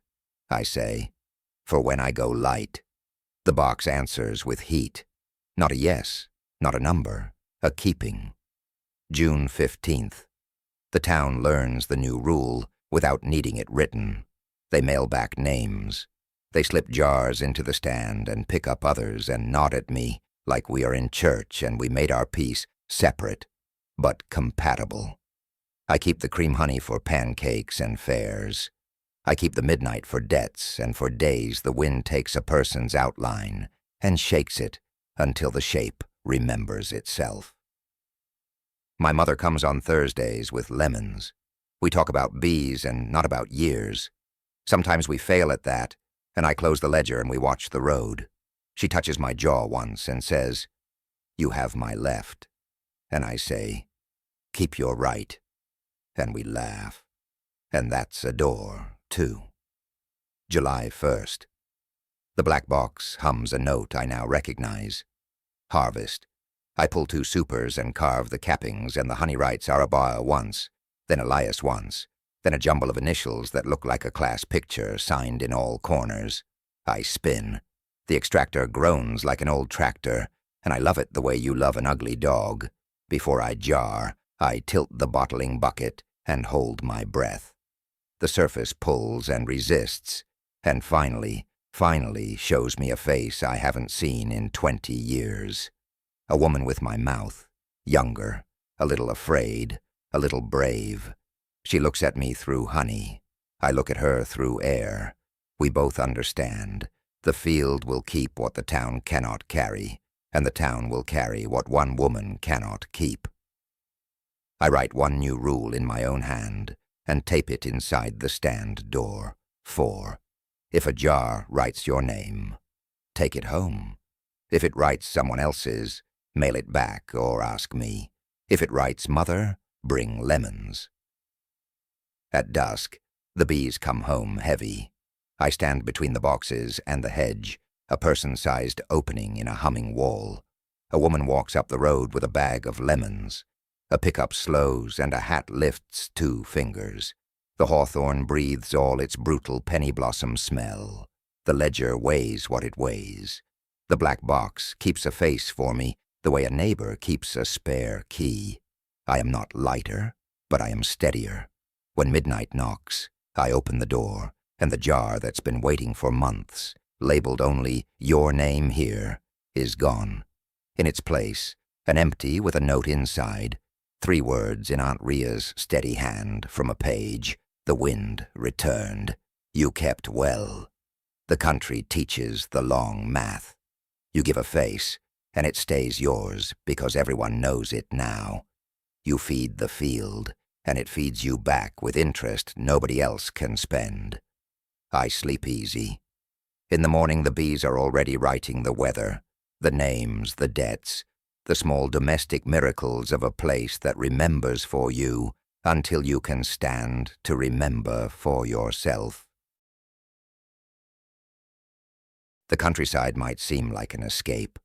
I say, for when I go light. The box answers with heat. Not a yes, not a number, a keeping. June 15th. The town learns the new rule without needing it written. They mail back names. They slip jars into the stand and pick up others and nod at me like we are in church and we made our peace, separate, but compatible. I keep the cream honey for pancakes and fairs. I keep the midnight for debts, and for days the wind takes a person's outline and shakes it until the shape remembers itself. My mother comes on Thursdays with lemons. We talk about bees and not about years. Sometimes we fail at that, and I close the ledger and we watch the road. She touches my jaw once and says, "You have my left." And I say, "Keep your right." And we laugh. And that's a door, too. July 1st. The black box hums a note I now recognize. Harvest. I pull 2 supers and carve the cappings, and the honey writes Arabah once, then Elias once, then a jumble of initials that look like a class picture signed in all corners. I spin. The extractor groans like an old tractor, and I love it the way you love an ugly dog. Before I jar, I tilt the bottling bucket and hold my breath. The surface pulls and resists, and finally shows me a face I haven't seen in 20 years. A woman with my mouth, younger, a little afraid, a little brave. She looks at me through honey. I look at her through air. We both understand. The field will keep what the town cannot carry, and the town will carry what one woman cannot keep. I write one new rule in my own hand and tape it inside the stand door. 4. If a jar writes your name, take it home. If it writes someone else's, mail it back or ask me. If it writes mother, bring lemons. At dusk, the bees come home heavy. I stand between the boxes and the hedge, a person-sized opening in a humming wall. A woman walks up the road with a bag of lemons. A pickup slows and a hat lifts 2 fingers. The hawthorn breathes all its brutal penny blossom smell. The ledger weighs what it weighs. The black box keeps a face for me the way a neighbor keeps a spare key. I am not lighter, but I am steadier. When midnight knocks, I open the door, and the jar that's been waiting for months, labeled only "Your name here," is gone. In its place, an empty with a note inside, 3 words in Aunt Ria's steady hand from a page. The wind returned. You kept well. The country teaches the long math. You give a face, and it stays yours because everyone knows it now. You feed the field, and it feeds you back with interest nobody else can spend. I sleep easy. In the morning the bees are already writing the weather, the names, the debts, the small domestic miracles of a place that remembers for you until you can stand to remember for yourself. The countryside might seem like an escape,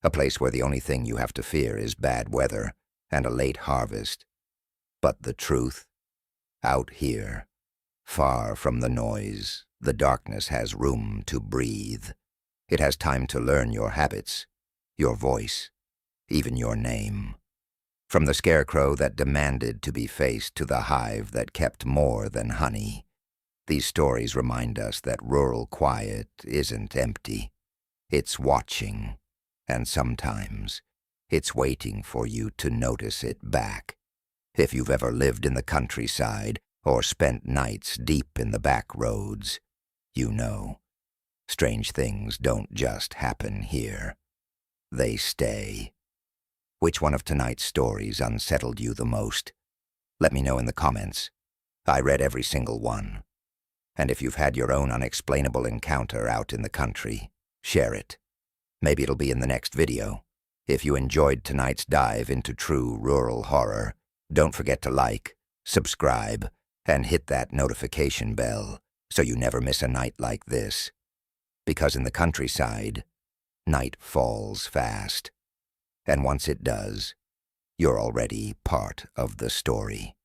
a place where the only thing you have to fear is bad weather and a late harvest. But the truth, out here, far from the noise, the darkness has room to breathe. It has time to learn your habits, your voice, even your name. From the scarecrow that demanded to be faced to the hive that kept more than honey, These stories remind us that rural quiet isn't empty. It's watching, and sometimes it's waiting for you to notice it back. If you've ever lived in the countryside or spent nights deep in the back roads, you know, strange things don't just happen here. They stay. Which one of tonight's stories unsettled you the most? Let me know in the comments. I read every single one. And if you've had your own unexplainable encounter out in the country, share it. Maybe it'll be in the next video. If you enjoyed tonight's dive into true rural horror, don't forget to like, subscribe, and hit that notification bell so you never miss a night like this. Because in the countryside, night falls fast. And once it does, you're already part of the story.